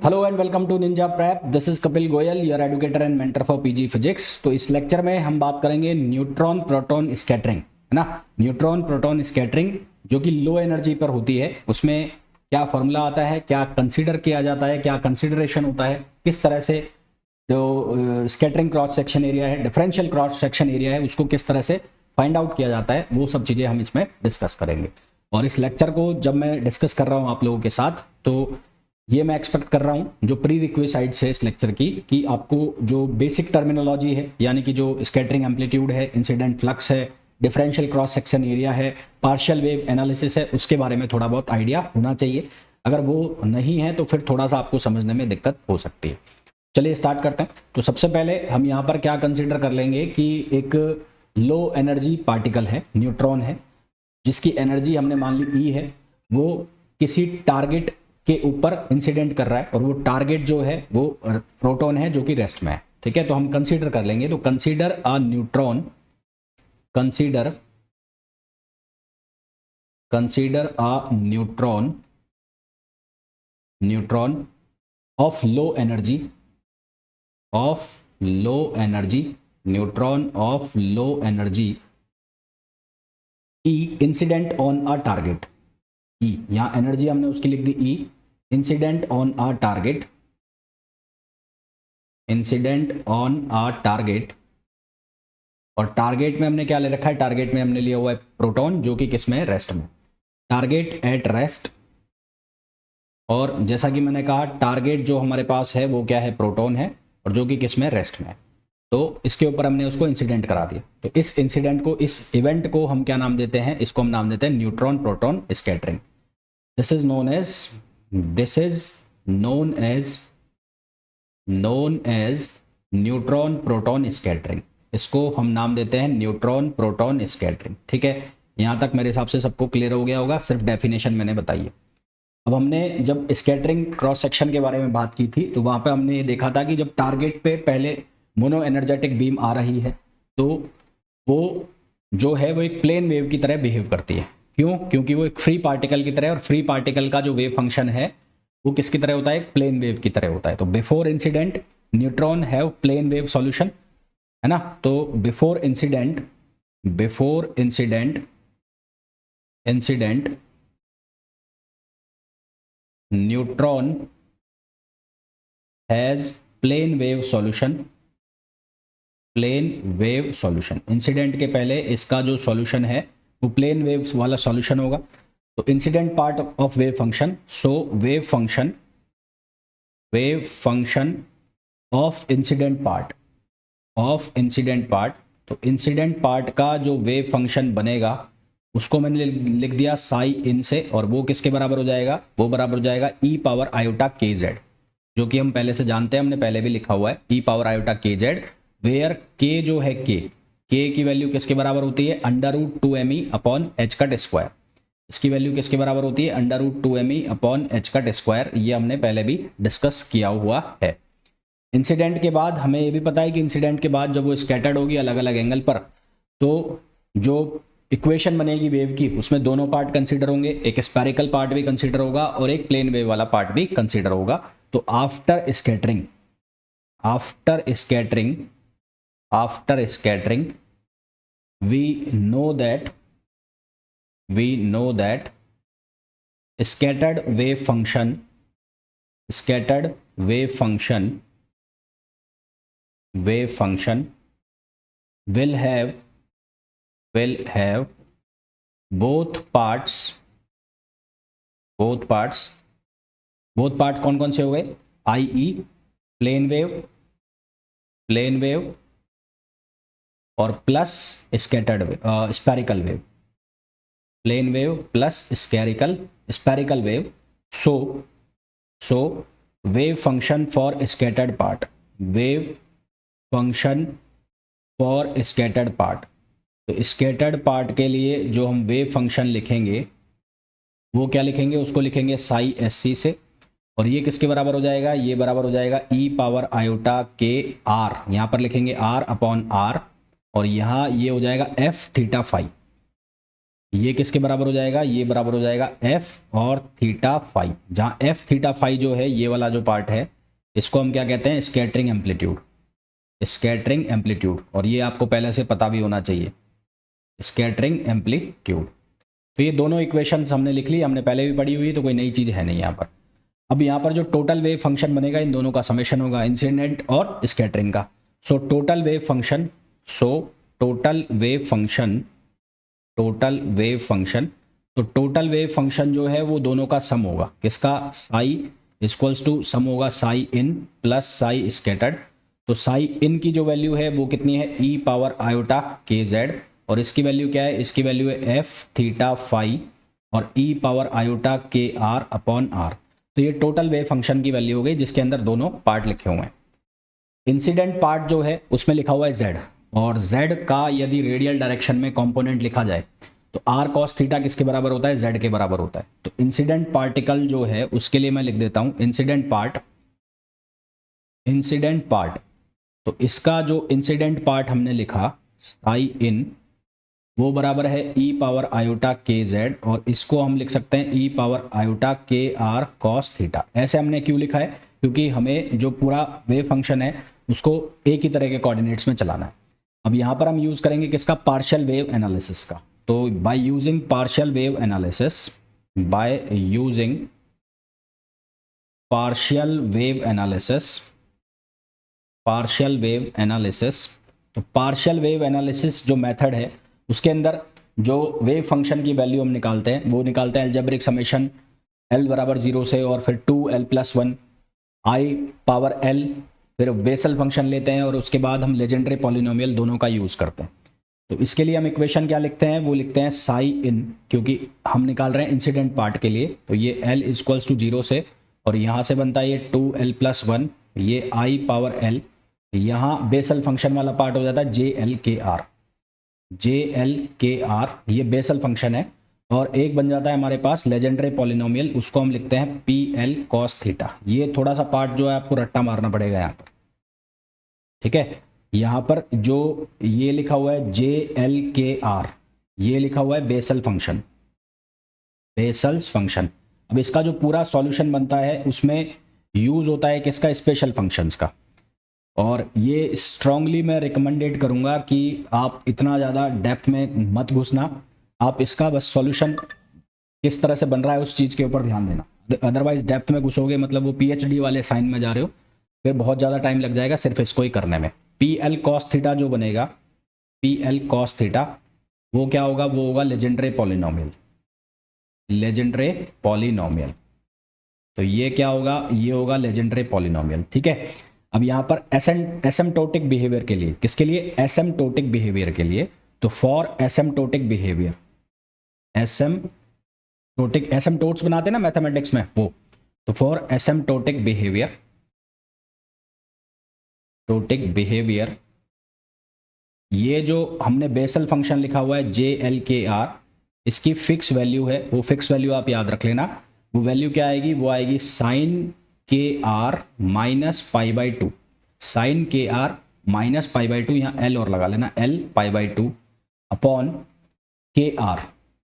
Hello and welcome to Ninja Prep. This is Kapil Goyal, your educator and mentor for PG physics. तो इस lecture में हम बात करेंगे न्यूट्रॉन प्रोटॉन स्कैटरिंग, है ना। न्यूट्रॉन प्रोटॉन स्कैटरिंग जो कि लो एनर्जी पर होती है, उसमें क्या फॉर्मूला आता है, क्या कंसीडर किया जाता है, क्या कंसिडरेशन होता है, किस तरह से जो स्कैटरिंग क्रॉस सेक्शन एरिया है, डिफरेंशियल क्रॉस सेक्शन एरिया है, उसको किस तरह से फाइंड आउट किया जाता है, वो सब चीज़ें हम इसमें डिस्कस करेंगे। और इस लेक्चर को जब मैं डिस्कस कर रहा हूँ आप लोगों के साथ, तो ये मैं एक्सपेक्ट कर रहा हूं जो प्री रिक्विसाइट्स है इस लेक्चर की, कि आपको जो बेसिक टर्मिनोलॉजी है, यानी कि जो स्कैटरिंग एम्पलीट्यूड है, इंसिडेंट फ्लक्स है, डिफरेंशियल क्रॉस सेक्शन एरिया है, पार्शियल वेव एनालिसिस है, उसके बारे में थोड़ा बहुत आइडिया होना चाहिए। अगर वो नहीं है तो फिर थोड़ा सा आपको समझने में दिक्कत हो सकती है। चलिए स्टार्ट करते हैं। तो सबसे पहले हम यहाँ पर क्या कंसिडर कर लेंगे कि एक लो एनर्जी पार्टिकल है, न्यूट्रॉन है, जिसकी एनर्जी हमने मान ली E है। वो किसी टारगेट के ऊपर इंसिडेंट कर रहा है और वो टारगेट जो है वो प्रोटॉन है जो कि रेस्ट में है। ठीक है, तो हम कंसीडर कर लेंगे। तो consider a neutron, consider consider a neutron, neutron of low energy, of low energy, neutron of low energy E incident on a target. E यहां एनर्जी हमने उसकी लिख दी E, incident on a target, incident on a target. और target में हमने क्या ले रखा है, टारगेट में हमने लिया हुआ है प्रोटॉन, जो कि किस में है, रेस्ट में। Target at rest. और जैसा कि मैंने कहा, टारगेट जो हमारे पास है वो क्या है, प्रोटॉन है, और जो कि किस में, रेस्ट में है। तो इसके ऊपर हमने उसको इंसिडेंट करा दिया। तो इस इंसिडेंट को, इस इवेंट को हम क्या नाम देते हैं, इसको हम नाम देते हैं neutron proton scattering. This is known as this is known as known as neutron proton scattering. इसको हम नाम देते हैं न्यूट्रॉन प्रोटॉन स्कैटरिंग। ठीक है, यहां तक मेरे हिसाब से सबको क्लियर हो गया होगा, सिर्फ डेफिनेशन मैंने बताई है। अब हमने जब स्कैटरिंग क्रॉस सेक्शन के बारे में बात की थी, तो वहां पे हमने ये देखा था कि जब टारगेट पे पहले मोनो एनर्जेटिक बीम आ रही है, तो वो जो है वो एक प्लेन वेव की तरह बिहेव करती है। क्यों? क्योंकि वो एक फ्री पार्टिकल की तरह, और फ्री पार्टिकल का जो वेव फंक्शन है वो किसकी तरह होता है, एक प्लेन वेव की तरह होता है। तो before incident neutron have plane wave solution, है ना। तो before incident, before incident incident neutron has plane wave solution, plane wave solution. Incident के पहले इसका जो सॉल्यूशन है वो प्लेन वेव्स वाला सॉल्यूशन होगा। तो incident part of wave function, so wave function of incident part, of incident part. तो इंसिडेंट पार्ट का जो वेव फंक्शन बनेगा उसको मैंने लिख दिया साई इन से, और वो किसके बराबर हो जाएगा, वो बराबर हो जाएगा ई पावर आयोटा के जेड, जो कि हम पहले से जानते हैं, हमने पहले भी लिखा हुआ है, ई पावर आयोटा के जेड, वेयर के जो है के की वैल्यू किसके बराबर होती है, √2me upon H cut square. इसकी वैल्यू किसके बराबर होती है, √2me upon H cut square. ये हमने पहले भी डिस्कस किया हुआ है। इंसिडेंट के बाद हमें ये भी पता है कि इंसिडेंट के बाद जब वो स्कैटर्ड होगी अलग अलग एंगल पर, तो जो इक्वेशन बनेगी वेव की, उसमें दोनों पार्ट कंसीडर होंगे, एक स्पेरिकल पार्ट भी कंसीडर होगा और एक प्लेन वेव वाला पार्ट भी कंसीडर होगा। तो after scattering, after scattering, after scattering we know that, we know that scattered wave function, scattered wave function, wave function will have both parts, both parts, both parts कौन कौन से हो गए, i.e. Plane wave, plane wave और plus scattered wave, spherical wave, plane wave plus spherical wave. So wave function for scattered part, wave function for scattered part. तो scattered part के लिए जो हम वेव फंक्शन लिखेंगे वो क्या लिखेंगे, उसको लिखेंगे साई एस सी से, और ये किसके बराबर हो जाएगा, ये बराबर हो जाएगा ई पावर आयोटा के आर, यहाँ पर लिखेंगे आर अपॉन आर, और यहाँ ये हो जाएगा एफ थीटा फाई, ये किसके बराबर हो जाएगा, ये बराबर हो जाएगा एफ और थीटा फाई, जहाँ एफ थीटा फाई जो है ये वाला जो पार्ट है इसको हम क्या कहते हैं, स्कैटरिंग एम्पलीट्यूड, स्कैटरिंग एम्पलीट्यूड, और ये आपको पहले से पता भी होना चाहिए, स्कैटरिंग एम्पलीट्यूड। तो ये दोनों इक्वेशंस हमने लिख ली, हमने पहले भी पढ़ी हुई, तो कोई नई चीज़ है नहीं यहाँ पर। अब यहाँ पर जो टोटल वेव फंक्शन बनेगा इन दोनों का समेशन होगा, इंसिडेंट और स्कैटरिंग का। So total wave function, total wave function, total wave function, तो टोटल वेव फंक्शन जो है वो दोनों का सम होगा, किसका, साई इक्वल्स टू सम होगा Sai in plus psi scattered. तो साई इन की जो वैल्यू है वो कितनी है, ई पावर आयोटा के जेड, और इसकी वैल्यू क्या है, इसकी वैल्यू है एफ थीटा फाई और ई पावर आयोटा के आर अपॉन आर। तो ये टोटल वेव फंक्शन की वैल्यू हो गई जिसके अंदर दोनों पार्ट लिखे हुए हैं। इंसिडेंट पार्ट जो है उसमें लिखा हुआ है z, और z का यदि रेडियल डायरेक्शन में कंपोनेंट लिखा जाए तो r cos थीटा किसके बराबर होता है, z के बराबर होता है। तो इंसिडेंट पार्टिकल जो है उसके लिए मैं लिख देता हूं इंसिडेंट पार्ट, इंसिडेंट पार्ट, तो इसका जो इंसिडेंट पार्ट हमने लिखा साई इन वो बराबर है ई पावर आयोटा के जेड, और इसको हम लिख सकते हैं ई पावर आयोटा के आर कॉस थीटा। ऐसे हमने क्यों लिखा है, क्योंकि हमें जो पूरा वेव फंक्शन है उसको एक ही तरह के कोऑर्डिनेट्स में चलाना है। अब यहाँ पर हम यूज़ करेंगे किसका, पार्शियल वेव एनालिसिस का। तो by using partial wave analysis, by using partial wave analysis, partial wave analysis, तो पार्शियल वेव एनालिसिस जो मेथड है उसके अंदर जो वेव फंक्शन की वैल्यू हम निकालते हैं वो निकालते हैं अलजेब्रिक समेशन l बराबर 0 से और फिर 2l+1 i पावर l, फिर बेसल फंक्शन लेते हैं और उसके बाद हम लेजेंडरी पॉलिनोमियल दोनों का यूज़ करते हैं। तो इसके लिए हम इक्वेशन क्या लिखते हैं, वो लिखते हैं साई इन, क्योंकि हम निकाल रहे हैं इंसिडेंट पार्ट के लिए। तो ये l इक्वल्स टू 0 से, और यहाँ से बनता है ये 2l+1, ये i पावर l, यहाँ बेसल फंक्शन वाला पार्ट हो जाता है JL के आर, JL के आर, ये बेसल फंक्शन है, और एक बन जाता है हमारे पास लेजेंडरी पॉलिनोमियल, उसको हम लिखते हैं PL cos थीटा। ये थोड़ा सा पार्ट जो है आपको रट्टा मारना पड़ेगा यहाँ पर, ठीक है। यहाँ पर जो ये लिखा हुआ है JL के आर, ये लिखा हुआ है बेसल फंक्शन, बेसल्स फंक्शन। अब इसका जो पूरा सॉल्यूशन बनता है उसमें यूज होता है किसका, स्पेशल फंक्शंस का। और ये स्ट्रांगली मैं रिकमेंडेड करूंगा कि आप इतना ज़्यादा डेप्थ में मत घुसना, आप इसका बस सॉल्यूशन किस तरह से बन रहा है उस चीज़ के ऊपर ध्यान देना। अदरवाइज डेप्थ में घुसोगे मतलब वो PhD वाले साइन में जा रहे हो, फिर बहुत ज़्यादा टाइम लग जाएगा सिर्फ इसको ही करने में। PL cos थीटा जो बनेगा, PL cos थीटा, वो क्या होगा, वो होगा लेजेंडरी पॉलिनोमियल, लेजेंडरी पॉलिनोमियल। तो ये क्या होगा, ये होगा लेजेंडरी पॉलिनोमियल, ठीक है। अब यहाँ पर एसिम्प्टोटिक बिहेवियर के लिए, किसके लिए, एसिम्प्टोटिक बिहेवियर के लिए, तो for asymptotic behaviour, asymptotic, asymptotes बनाते हैं ना मैथमेटिक्स में वो, तो फॉर एसिम्प्टोटिक बिहेवियर, टोटिक बिहेवियर, ये जो हमने बेसल फंक्शन लिखा हुआ है JL के आर, इसकी फिक्स वैल्यू है, वो फिक्स वैल्यू आप याद रख लेना। वो वैल्यू क्या आएगी, वो आएगी साइन के are minus pi by two, sine के are minus pi by two, यहाँ L और लगा लेना, L pi by two upon k r,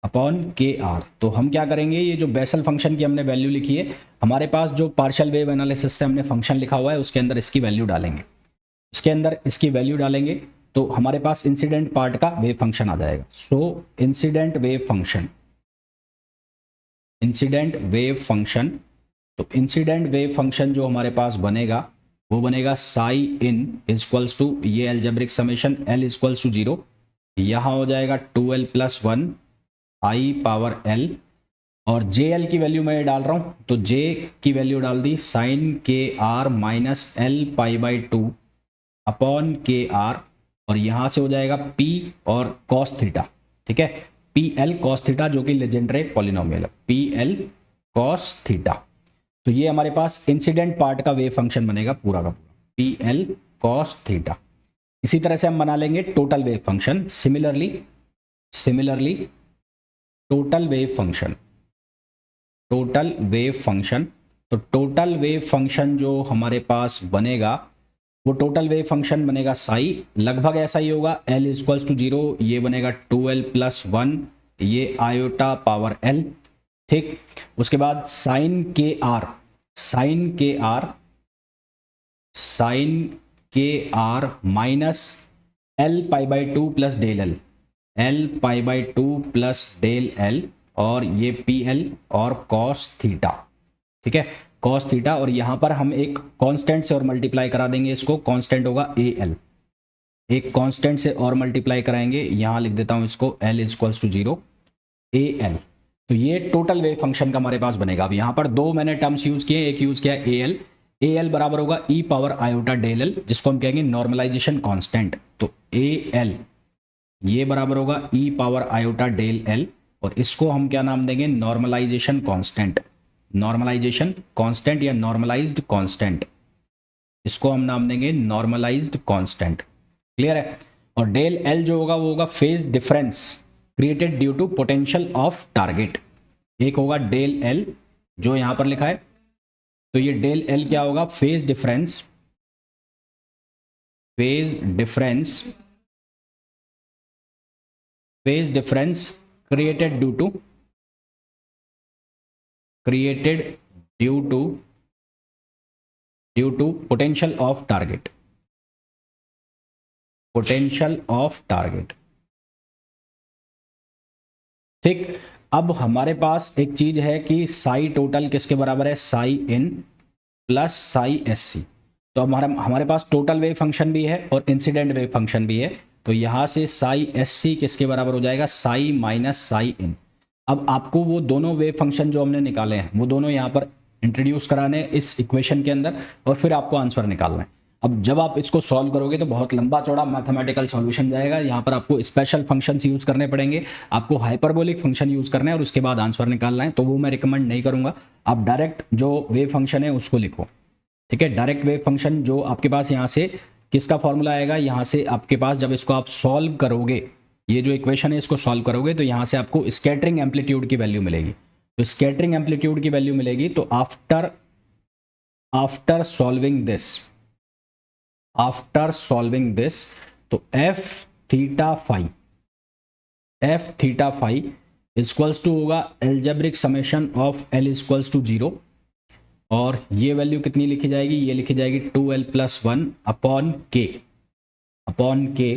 upon k r. तो हम क्या करेंगे, ये जो बेसल फंक्शन की हमने वैल्यू लिखी है, हमारे पास जो पार्शियल वेव एनालिसिस से हमने फंक्शन लिखा हुआ है उसके अंदर इसकी वैल्यू डालेंगे, उसके अंदर इसकी वैल्यू डालेंगे तो हमारे पास इंसिडेंट पार्ट का वेव फंक्शन आ जाएगा। So incident wave function, incident wave function, तो इंसिडेंट वेव फंक्शन जो हमारे पास बनेगा वो बनेगा साई इन इक्वल्स टू, ये algebraic summation L equals to 0, यहाँ हो जाएगा 2l+1 i पावर l, और JL की वैल्यू मैं डाल रहा हूँ, तो J की वैल्यू डाल दी साइन के are minus L pi by two upon k are, और यहाँ से हो जाएगा P और cos थीटा, ठीक है, PL cos थीटा जो कि लेजेंडरी पॉलिनोमियल है, PL cos थीटा। तो ये हमारे पास इंसिडेंट पार्ट का वेव फंक्शन बनेगा पूरा का पूरा, PL cos थीटा। इसी तरह से हम बना लेंगे total wave function, similarly total wave function, total wave function, तो टोटल वेव फंक्शन जो हमारे पास बनेगा वो टोटल वेव फंक्शन बनेगा साई, लगभग ऐसा ही होगा, L इक्वल्स टू 0, ये बनेगा 2l+1 ये आयोटा पावर एल, ठीक। उसके बाद साइन के आर, साइन के आर, साइन के are minus L pi by two plus del L, L pi by two plus del L, और ये पी एल और कॉस थीटा, ठीक है, कॉस थीटा। और यहाँ पर हम एक कांस्टेंट से और मल्टीप्लाई करा देंगे इसको, कांस्टेंट होगा ए एल, एक कांस्टेंट से और मल्टीप्लाई कराएंगे, यहाँ लिख देता हूँ इसको L equals to 0 A L. तो ये टोटल वेव फंक्शन का हमारे पास बनेगा। अब यहाँ पर दो मैंने टर्म्स यूज किए, एक यूज किया ए एल, ए एल बराबर होगा ई पावर आयोटा डेल एल, जिसको हम कहेंगे नॉर्मलाइजेशन कांस्टेंट। तो ए एल ये बराबर होगा ई पावर आयोटा डेल एल, और इसको हम क्या नाम देंगे, नॉर्मलाइजेशन कांस्टेंट, नॉर्मलाइजेशन कांस्टेंट या नॉर्मलाइज्ड कांस्टेंट, इसको हम नाम देंगे नॉर्मलाइज्ड कांस्टेंट। क्लियर है। और डेल एल जो होगा वो होगा phase difference created due to potential of target. एक होगा डेल एल जो यहां पर लिखा है, तो ये डेल एल क्या होगा, phase difference, phase difference, phase difference created due to, created due to, due to potential of target, potential of target, ठीक। अब हमारे पास एक चीज है कि साई टोटल किसके बराबर है, Sai in plus psi S C. तो हमारे पास टोटल वेव फंक्शन भी है और इंसिडेंट वेव फंक्शन भी है, तो यहां से साई एस सी किसके बराबर हो जाएगा, साई माइनस साई इन। अब आपको वो दोनों वेव फंक्शन जो हमने निकाले हैं वो दोनों यहां पर इंट्रोड्यूस कराने इस इक्वेशन के अंदर, और फिर आपको आंसर निकालना है। अब जब आप इसको सॉल्व करोगे तो बहुत लंबा चौड़ा मैथमेटिकल सॉल्यूशन जाएगा, यहाँ पर आपको स्पेशल फंक्शंस यूज करने पड़ेंगे, आपको हाइपरबोलिक फंक्शन यूज करना है और उसके बाद आंसर निकालना है, तो वो मैं रिकमेंड नहीं करूंगा। आप डायरेक्ट जो वेव फंक्शन है उसको लिखो, ठीक है। डायरेक्ट वेव फंक्शन जो आपके पास यहाँ से किसका फॉर्मूला आएगा, यहाँ से आपके पास जब इसको आप सॉल्व करोगे, ये जो इक्वेशन है इसको सॉल्व करोगे तो यहाँ से आपको स्कैटरिंग एम्पलीट्यूड की वैल्यू मिलेगी। तो स्कैटरिंग एम्पलीट्यूड की वैल्यू मिलेगी, तो after solving this, after solving this, तो f theta phi, f theta phi equals to होगा algebraic summation of l equals to 0, और ये वैल्यू कितनी लिखी जाएगी, ये लिखी जाएगी 2l प्लस 1 अपॉन के, अपॉन के,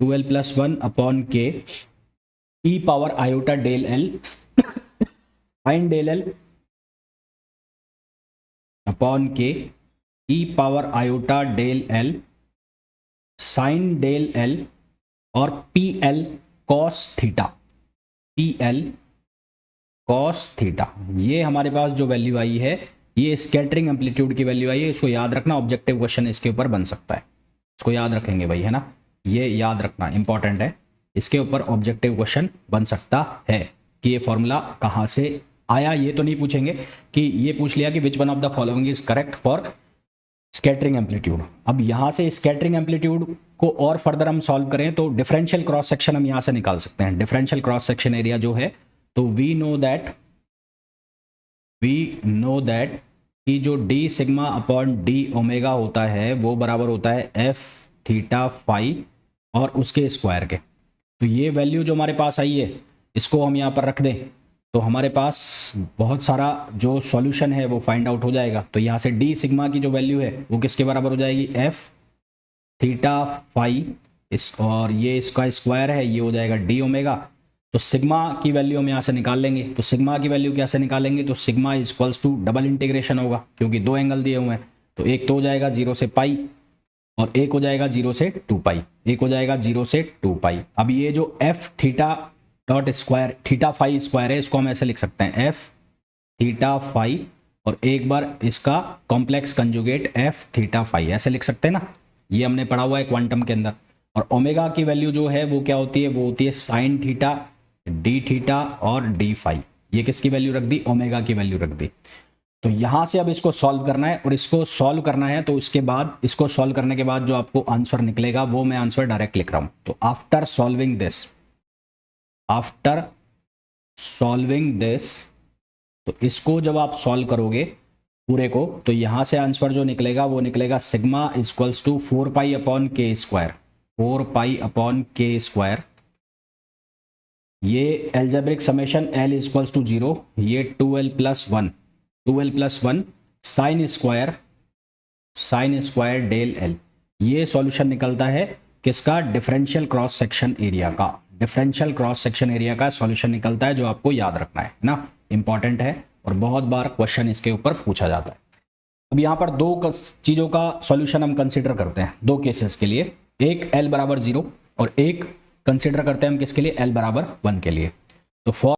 2l plus 1 upon k e power iota del l sine del l upon k e power iota del l sine del L और P l cos theta, P l cos theta. ये हमारे पास जो value आई है ये scattering amplitude की value आई है, इसको याद रखना, ऑब्जेक्टिव क्वेश्चन इसके ऊपर बन सकता है, इसको याद रखेंगे भाई, है ना, ये याद रखना इंपॉर्टेंट है, इसके ऊपर ऑब्जेक्टिव क्वेश्चन बन सकता है कि ये फॉर्मूला कहाँ से आया। ये तो नहीं पूछेंगे कि ये पूछ लिया कि which one of the following is correct for scattering amplitude. अब यहाँ से स्कैटरिंग एम्पलीट्यूड को और फर्दर हम सॉल्व करें तो डिफरेंशियल क्रॉस सेक्शन हम यहाँ से निकाल सकते हैं। डिफरेंशियल क्रॉस सेक्शन एरिया जो है, तो वी नो दैट कि जो D sigma upon D omega होता है वो बराबर होता है एफ थीटा फाई और उसके स्क्वायर के। तो ये वैल्यू जो हमारे पास आई है इसको हम यहाँ पर रख दें तो हमारे पास बहुत सारा जो सॉल्यूशन है वो फाइंड आउट हो जाएगा। तो यहाँ से डी सिग्मा की जो वैल्यू है वो किसके बराबर हो जाएगी, एफ थीटा फाई इस, और ये इसका स्क्वायर है, ये हो जाएगा डी ओमेगा। तो सिग्मा की वैल्यू हम यहाँ से निकाल लेंगे। तो सिग्मा की वैल्यू कैसे निकालेंगे, तो sigma equals to double integration होगा क्योंकि दो एंगल दिए हुए हैं, तो एक तो हो जाएगा 0 से पाई और एक हो जाएगा 0 से 2 पाई, एक हो जाएगा 0 से 2 पाई। अब ये जो F theta dot square theta phi square है इसको हम ऐसे लिख सकते हैं, एफ थीटा फाई और एक बार इसका complex conjugate F theta phi, ऐसे लिख सकते हैं ना, ये हमने पढ़ा हुआ है क्वांटम के अंदर। और ओमेगा की वैल्यू जो है वो क्या होती है, वो होती है साइन थीटा डी थीटा और डी फाई। ये किसकी वैल्यू रख दी, ओमेगा की वैल्यू रख दी। तो यहां से अब इसको सॉल्व करना है और इसको सॉल्व करना है, तो इसके बाद इसको सॉल्व करने के बाद जो आपको आंसर निकलेगा वो मैं आंसर डायरेक्ट लिख रहा हूं। तो after solving this, after solving this, तो इसको जब आप सॉल्व करोगे पूरे को तो यहां से आंसर जो निकलेगा वो निकलेगा sigma equals to 4 pi upon k square, 4 pi upon k square ये algebraic summation L equals to 0, ये 2L plus 1, 2L plus 1 sine square del L, ये सॉल्यूशन निकलता है किसका? डिफरेंशियल क्रॉस सेक्शन एरिया का। डिफरेंशियल क्रॉस सेक्शन एरिया का solution निकलता है, जो आपको याद रखना है ना, इंपॉर्टेंट है और बहुत बार क्वेश्चन इसके ऊपर पूछा जाता है। अब यहाँ पर दो चीज़ों का सॉल्यूशन हम कंसिडर करते हैं, दो केसेस के लिए, एक L बराबर 0 और एक कंसिडर करते हैं हम किसके लिए? L बराबर 1 के लिए। तो फॉर